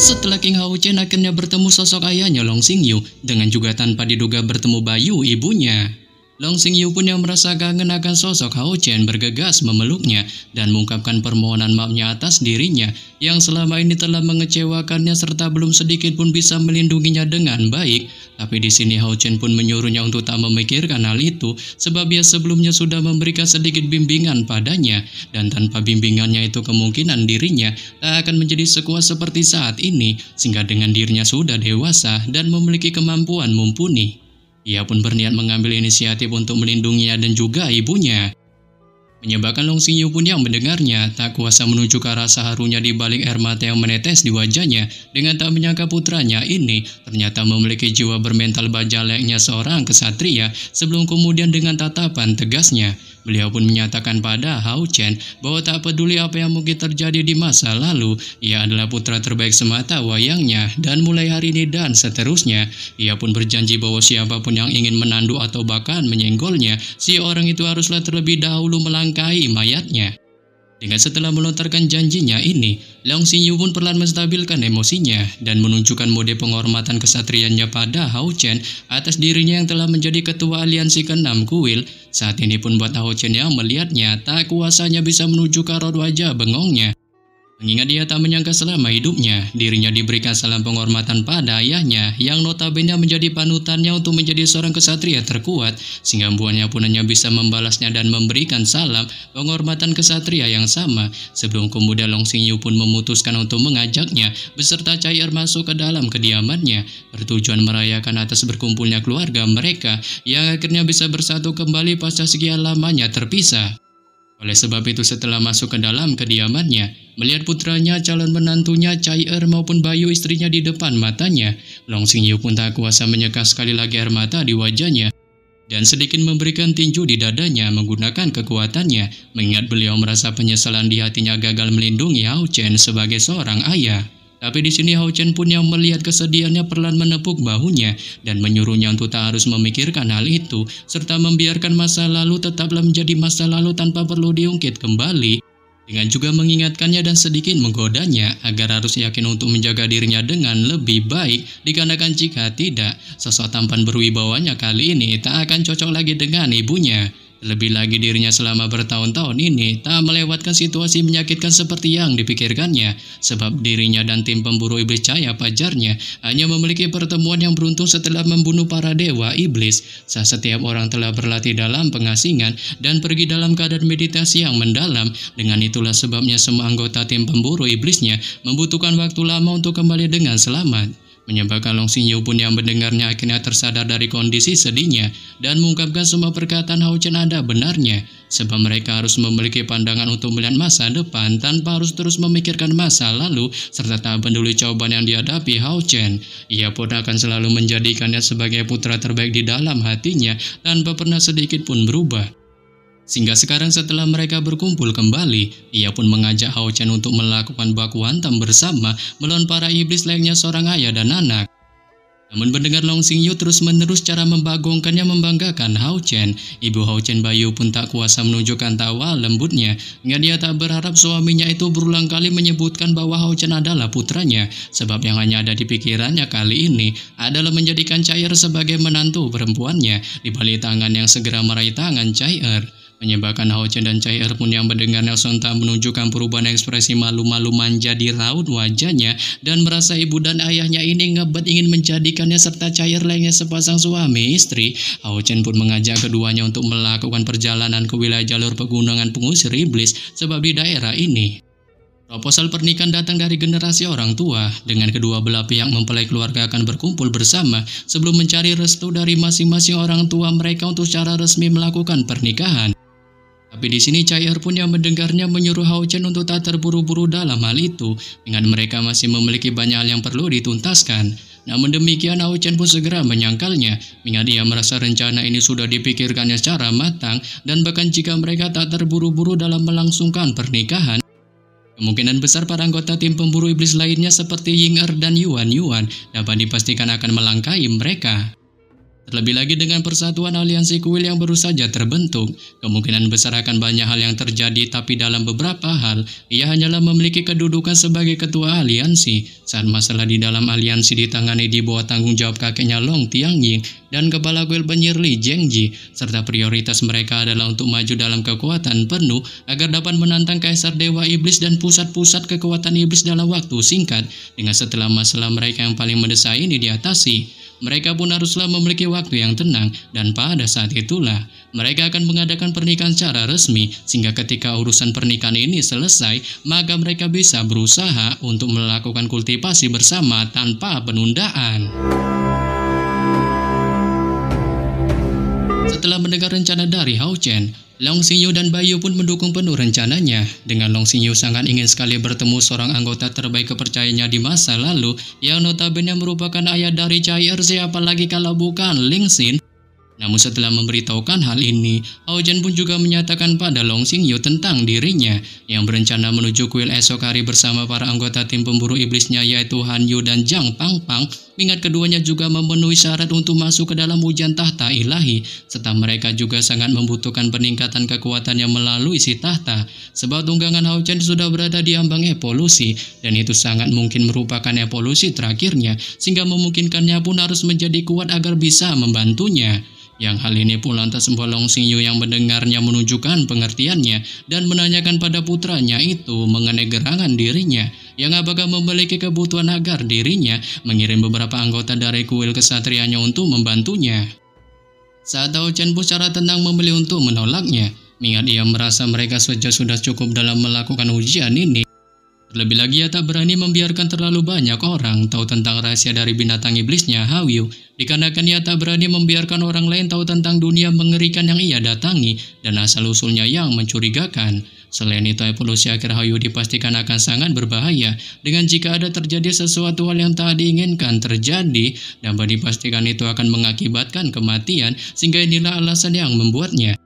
Setelah King Hao Chen akhirnya bertemu sosok ayahnya Long Xingyu, dengan juga tanpa diduga bertemu Bayu ibunya. Long Xingyu pun yang merasa kangen akan sosok Hao Chen bergegas memeluknya dan mengungkapkan permohonan maafnya atas dirinya yang selama ini telah mengecewakannya serta belum sedikit pun bisa melindunginya dengan baik. Tapi di sini Hao Chen pun menyuruhnya untuk tak memikirkan hal itu sebab ia sebelumnya sudah memberikan sedikit bimbingan padanya dan tanpa bimbingannya itu kemungkinan dirinya tak akan menjadi sekuat seperti saat ini sehingga dengan dirinya sudah dewasa dan memiliki kemampuan mumpuni. Ia pun berniat mengambil inisiatif untuk melindunginya dan juga ibunya. Menyebabkan Long Xingyu pun yang mendengarnya tak kuasa menunjukkan rasa harunya di balik air mata yang menetes di wajahnya dengan tak menyangka putranya ini ternyata memiliki jiwa bermental baja layaknya seorang kesatria sebelum kemudian dengan tatapan tegasnya. Beliau pun menyatakan pada Hao Chen bahwa tak peduli apa yang mungkin terjadi di masa lalu, ia adalah putra terbaik semata wayangnya dan mulai hari ini dan seterusnya. Ia pun berjanji bahwa siapapun yang ingin menanduk atau bahkan menyenggolnya, si orang itu haruslah terlebih dahulu melangkahi mayatnya. Dengan setelah melontarkan janjinya ini, Long Xingyu pun perlahan menstabilkan emosinya dan menunjukkan mode penghormatan kesatriannya pada Hao Chen atas dirinya yang telah menjadi ketua aliansi ke-6 kuil. Saat ini pun buat Hao Chen yang melihatnya tak kuasanya bisa menunjukkan raut wajah bengongnya. Mengingat dia tak menyangka selama hidupnya, dirinya diberikan salam penghormatan pada ayahnya yang notabene menjadi panutannya untuk menjadi seorang kesatria terkuat, sehingga buahnya pun hanya bisa membalasnya dan memberikan salam penghormatan kesatria yang sama, sebelum kemudian Long Xingyu pun memutuskan untuk mengajaknya beserta Chai Er masuk ke dalam kediamannya, bertujuan merayakan atas berkumpulnya keluarga mereka yang akhirnya bisa bersatu kembali pasca sekian lamanya terpisah. Oleh sebab itu setelah masuk ke dalam kediamannya, melihat putranya, calon menantunya, Chai Er maupun Bayu istrinya di depan matanya, Long Xingyu pun tak kuasa menyeka sekali lagi air mata di wajahnya dan sedikit memberikan tinju di dadanya menggunakan kekuatannya, mengingat beliau merasa penyesalan di hatinya gagal melindungi Hao Chen sebagai seorang ayah. Tapi di sini Hao Chen pun yang melihat kesedihannya perlahan menepuk bahunya dan menyuruhnya untuk tak harus memikirkan hal itu serta membiarkan masa lalu tetaplah menjadi masa lalu tanpa perlu diungkit kembali. Dengan juga mengingatkannya dan sedikit menggodanya agar harus yakin untuk menjaga dirinya dengan lebih baik, dikarenakan jika tidak, sosok tampan berwibawanya kali ini tak akan cocok lagi dengan ibunya. Lebih lagi dirinya selama bertahun-tahun ini tak melewatkan situasi menyakitkan seperti yang dipikirkannya, sebab dirinya dan tim pemburu iblis cahaya pajarnya hanya memiliki pertemuan yang beruntung setelah membunuh para dewa iblis, saat setiap orang telah berlatih dalam pengasingan dan pergi dalam keadaan meditasi yang mendalam. Dengan itulah sebabnya semua anggota tim pemburu iblisnya membutuhkan waktu lama untuk kembali dengan selamat. Menyebabkan Long Xingyu pun yang mendengarnya akhirnya tersadar dari kondisi sedihnya dan mengungkapkan semua perkataan Hao Chen ada benarnya, sebab mereka harus memiliki pandangan untuk melihat masa depan tanpa harus terus memikirkan masa lalu serta tak peduli cobaan yang dihadapi Hao Chen. Ia pun akan selalu menjadikannya sebagai putra terbaik di dalam hatinya tanpa pernah sedikit pun berubah. Sehingga sekarang setelah mereka berkumpul kembali, ia pun mengajak Hao Chen untuk melakukan baku hantam bersama melawan para iblis layaknya seorang ayah dan anak. Namun mendengar Long Xingyu terus-menerus cara membagongkannya membanggakan Hao Chen, ibu Hao Chen Bayu pun tak kuasa menunjukkan tawa lembutnya, hingga dia tak berharap suaminya itu berulang kali menyebutkan bahwa Hao Chen adalah putranya, sebab yang hanya ada di pikirannya kali ini adalah menjadikan Chai Er sebagai menantu perempuannya di balik tangan yang segera meraih tangan Chai Er. Menyebabkan Hao Chen dan Chai Er pun yang mendengarnya sontak menunjukkan perubahan ekspresi malu-malu manja di raut wajahnya dan merasa ibu dan ayahnya ini ngebet ingin menjadikannya serta Chai Er lainnya sepasang suami istri. Hao Chen pun mengajak keduanya untuk melakukan perjalanan ke wilayah jalur pegunungan pengusir iblis sebab di daerah ini proposal pernikahan datang dari generasi orang tua dengan kedua belah pihak mempelai keluarga akan berkumpul bersama sebelum mencari restu dari masing-masing orang tua mereka untuk secara resmi melakukan pernikahan. Tapi di sini Chai Er pun yang mendengarnya menyuruh Hao Chen untuk tak terburu-buru dalam hal itu, dengan mereka masih memiliki banyak hal yang perlu dituntaskan. Namun demikian Hao Chen pun segera menyangkalnya, mengingat dia merasa rencana ini sudah dipikirkannya secara matang dan bahkan jika mereka tak terburu-buru dalam melangsungkan pernikahan, kemungkinan besar para anggota tim pemburu iblis lainnya seperti Ying Er dan Yuan dapat dipastikan akan melangkahi mereka. Terlebih lagi dengan persatuan aliansi kuil yang baru saja terbentuk, kemungkinan besar akan banyak hal yang terjadi, tapi dalam beberapa hal, ia hanyalah memiliki kedudukan sebagai ketua aliansi saat masalah di dalam aliansi ditangani di bawah tanggung jawab kakeknya Long Tiangying dan kepala kuil penyihir Li Zhengji, serta prioritas mereka adalah untuk maju dalam kekuatan penuh agar dapat menantang Kaisar Dewa Iblis dan pusat-pusat kekuatan iblis dalam waktu singkat. Dengan setelah masalah mereka yang paling mendesak ini diatasi, mereka pun haruslah memiliki waktu yang tenang, dan pada saat itulah mereka akan mengadakan pernikahan secara resmi, sehingga ketika urusan pernikahan ini selesai, maka mereka bisa berusaha untuk melakukan kultivasi bersama tanpa penundaan. Setelah mendengar rencana dari Hao Chen, Long Xingyu dan Bayu pun mendukung penuh rencananya. Dengan Long Xingyu sangat ingin sekali bertemu seorang anggota terbaik kepercayaannya di masa lalu, yang notabene merupakan ayah dari Cai Erze, apalagi kalau bukan Ling Xin. Namun setelah memberitahukan hal ini, Hao Chen pun juga menyatakan pada Long Xingyu tentang dirinya yang berencana menuju kuil esok hari bersama para anggota tim pemburu iblisnya, yaitu Han Yu dan Zhang Pangpang. Mengingat keduanya juga memenuhi syarat untuk masuk ke dalam hujan tahta ilahi, serta mereka juga sangat membutuhkan peningkatan kekuatannya melalui si tahta, sebab tunggangan Hao Chen sudah berada di ambang evolusi, dan itu sangat mungkin merupakan evolusi terakhirnya, sehingga memungkinkannya pun harus menjadi kuat agar bisa membantunya. Yang hal ini pun lantas membuat Long Xingyu yang mendengarnya menunjukkan pengertiannya dan menanyakan pada putranya itu mengenai gerangan dirinya, yang apakah memiliki kebutuhan agar dirinya mengirim beberapa anggota dari kuil kesatrianya untuk membantunya. Saat Hao Chen pun secara tenang memilih untuk menolaknya, mengingat ia merasa mereka saja sudah cukup dalam melakukan ujian ini. Terlebih lagi ia tak berani membiarkan terlalu banyak orang tahu tentang rahasia dari binatang iblisnya Hao Yu, dikarenakan ia tak berani membiarkan orang lain tahu tentang dunia mengerikan yang ia datangi dan asal-usulnya yang mencurigakan. Selain itu, evolusi akhir Hao Yu dipastikan akan sangat berbahaya, dengan jika ada terjadi sesuatu hal yang tak diinginkan terjadi, dapat dipastikan itu akan mengakibatkan kematian, sehingga inilah alasan yang membuatnya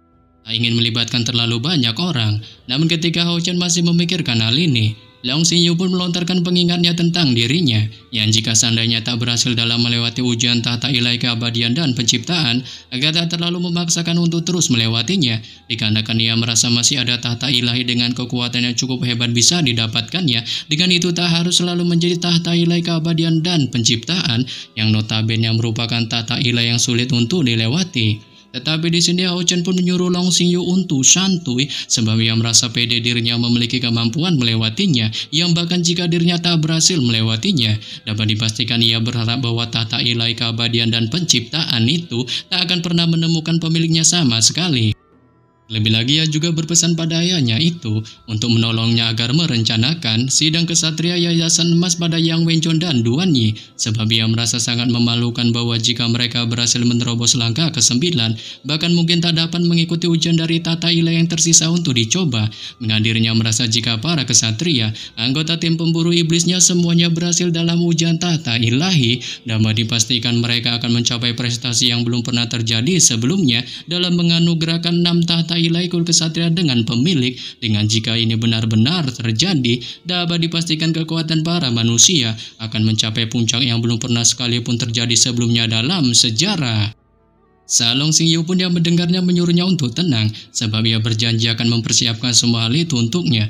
ingin melibatkan terlalu banyak orang. Namun ketika Hao Chen masih memikirkan hal ini, Long Xingyu pun melontarkan pengingatnya tentang dirinya, yang jika seandainya tak berhasil dalam melewati ujian tahta ilahi keabadian dan penciptaan, agar tak terlalu memaksakan untuk terus melewatinya, dikarenakan ia merasa masih ada tahta ilahi dengan kekuatan yang cukup hebat bisa didapatkannya. Dengan itu tak harus selalu menjadi tahta ilahi keabadian dan penciptaan, yang notabene merupakan tahta ilahi yang sulit untuk dilewati. Tetapi di sini Hao Chen pun menyuruh Long Xingyu untuk santuy, sebab ia merasa pede dirinya memiliki kemampuan melewatinya, yang bahkan jika dirinya tak berhasil melewatinya, dapat dipastikan ia berharap bahwa tahta ilahi keabadian dan penciptaan itu tak akan pernah menemukan pemiliknya sama sekali. Lebih lagi ia juga berpesan pada ayahnya itu untuk menolongnya agar merencanakan sidang kesatria Yayasan Emas pada Yang Wenchun dan Duan Yi, sebab ia merasa sangat memalukan bahwa jika mereka berhasil menerobos langkah ke-9, bahkan mungkin tak dapat mengikuti ujian dari tata ilahi yang tersisa untuk dicoba. Mengadirnya merasa jika para kesatria, anggota tim pemburu iblisnya semuanya berhasil dalam ujian tata ilahi, dapat dipastikan mereka akan mencapai prestasi yang belum pernah terjadi sebelumnya dalam menganugerahkan 6 tahta ilahi kuil kesatria dengan pemilik. Dengan jika ini benar-benar terjadi, dapat dipastikan kekuatan para manusia akan mencapai puncak yang belum pernah sekalipun terjadi sebelumnya dalam sejarah. Long Xingyu pun yang mendengarnya menyuruhnya untuk tenang, sebab ia berjanji akan mempersiapkan semua hal itu untuknya.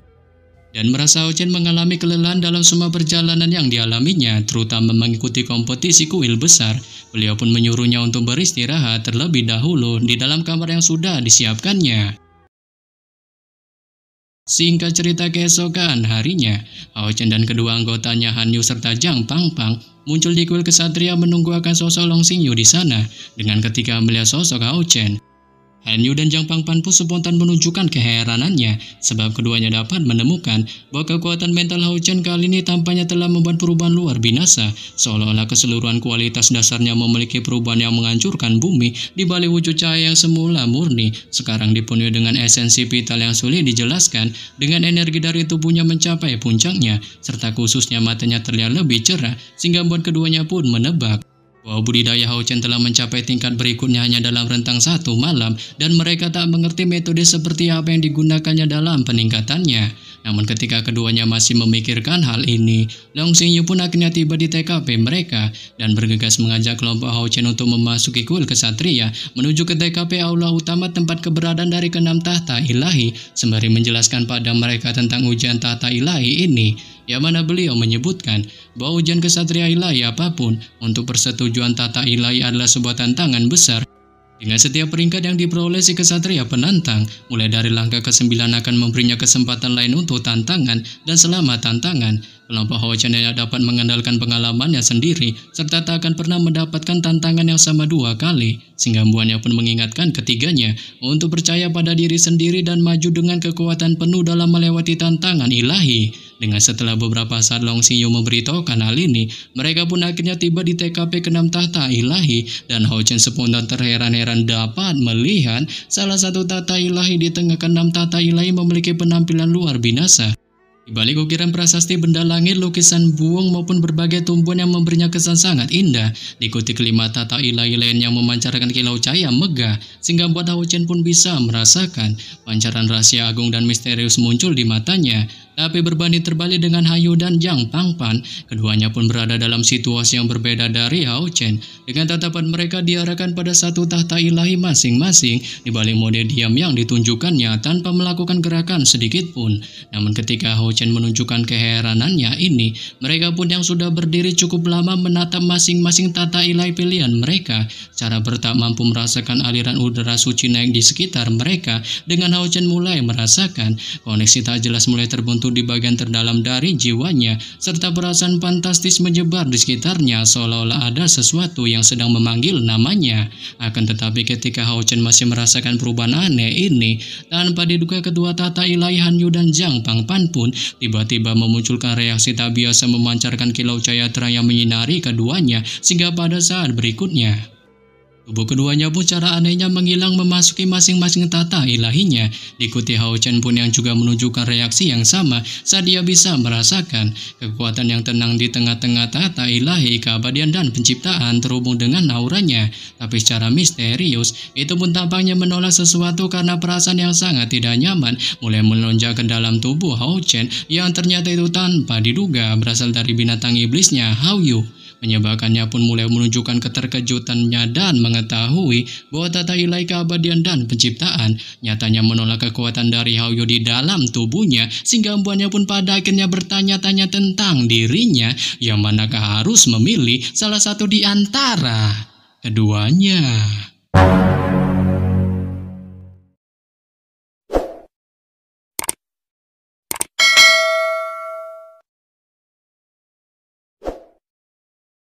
Dan merasa Hao Chen mengalami kelelahan dalam semua perjalanan yang dialaminya, terutama mengikuti kompetisi kuil besar. Beliau pun menyuruhnya untuk beristirahat terlebih dahulu di dalam kamar yang sudah disiapkannya. Singkat cerita, keesokan harinya, Hao Chen dan kedua anggotanya Han Yu serta Zhang Pangpang muncul di kuil kesatria menunggu akan sosok Long Xingyu di sana. Dengan ketika melihat sosok Hao Chen, Han Yu dan Zhang Pangpang pun spontan menunjukkan keheranannya, sebab keduanya dapat menemukan bahwa kekuatan mental Hao Chen kali ini tampaknya telah membuat perubahan luar binasa, seolah-olah keseluruhan kualitas dasarnya memiliki perubahan yang menghancurkan bumi. Di balik wujud cahaya yang semula murni, sekarang dipenuhi dengan esensi vital yang sulit dijelaskan, dengan energi dari tubuhnya mencapai puncaknya, serta khususnya matanya terlihat lebih cerah, sehingga membuat keduanya pun menebak bahwa budidaya Hao Chen telah mencapai tingkat berikutnya hanya dalam rentang 1 malam dan mereka tak mengerti metode seperti apa yang digunakannya dalam peningkatannya. Namun ketika keduanya masih memikirkan hal ini, Long Xingyu pun akhirnya tiba di TKP mereka dan bergegas mengajak kelompok Hao Chen untuk memasuki kuil kesatria menuju ke TKP aula utama tempat keberadaan dari keenam tahta ilahi sembari menjelaskan pada mereka tentang ujian tahta ilahi ini, yang mana beliau menyebutkan bahwa ujian kesatria ilahi apapun untuk persetujuan tahta ilahi adalah sebuah tantangan besar. Dengan setiap peringkat yang diperoleh si kesatria penantang, mulai dari langkah ke-9 akan memberinya kesempatan lain untuk tantangan, dan selama tantangan, kelompok Hao Chen yang dapat mengandalkan pengalamannya sendiri, serta tak akan pernah mendapatkan tantangan yang sama 2 kali, sehingga buahnya pun mengingatkan ketiganya untuk percaya pada diri sendiri dan maju dengan kekuatan penuh dalam melewati tantangan ilahi. Dengan setelah beberapa saat Long Xingyu memberitahukan hal ini, mereka pun akhirnya tiba di TKP ke-6 tahta ilahi, dan Hao Chen spontan terheran-heran dapat melihat salah satu tahta ilahi di tengah ke-6 tahta ilahi memiliki penampilan luar binasa. Di balik ukiran prasasti benda langit, lukisan buung maupun berbagai tumbuhan yang memberinya kesan sangat indah, diikuti kelima tahta ilahi lain yang memancarkan kilau cahaya megah, sehingga buat Hao Chen pun bisa merasakan pancaran rahasia agung dan misterius muncul di matanya. Tapi berbanding terbalik dengan Hayu dan Zhang Pangpan, keduanya pun berada dalam situasi yang berbeda dari Hao Chen. Dengan tatapan mereka diarahkan pada satu tahta ilahi masing-masing, di balik mode diam yang ditunjukkannya tanpa melakukan gerakan sedikit pun. Namun ketika Hao Chen menunjukkan keheranannya ini, mereka pun yang sudah berdiri cukup lama menatap masing-masing tahta ilahi pilihan mereka, secara bertak mampu merasakan aliran udara suci naik di sekitar mereka. Dengan Hao Chen mulai merasakan koneksi tak jelas mulai terbentuk di bagian terdalam dari jiwanya, serta perasaan fantastis menyebar di sekitarnya seolah-olah ada sesuatu yang sedang memanggil namanya. Akan tetapi ketika Hao Chen masih merasakan perubahan aneh ini, tanpa diduga kedua tahta ilahi Hanyu dan Zhang Pangpan pun tiba-tiba memunculkan reaksi tak biasa memancarkan kilau cahaya terang yang menyinari keduanya, sehingga pada saat berikutnya tubuh keduanya pun cara anehnya menghilang memasuki masing-masing tahta ilahinya. Diikuti Hao Chen pun yang juga menunjukkan reaksi yang sama saat dia bisa merasakan kekuatan yang tenang di tengah-tengah tahta ilahi, keabadian dan penciptaan terhubung dengan auranya. Tapi secara misterius, itu pun tampaknya menolak sesuatu karena perasaan yang sangat tidak nyaman mulai melonjak ke dalam tubuh Hao Chen yang ternyata itu tanpa diduga berasal dari binatang iblisnya Hao Yu. Menyebabkannya pun mulai menunjukkan keterkejutannya dan mengetahui bahwa tahta ilahi keabadian dan penciptaan nyatanya menolak kekuatan dari Hao Yu di dalam tubuhnya, sehingga membuatnya pun pada akhirnya bertanya-tanya tentang dirinya, yang manakah harus memilih salah satu di antara keduanya.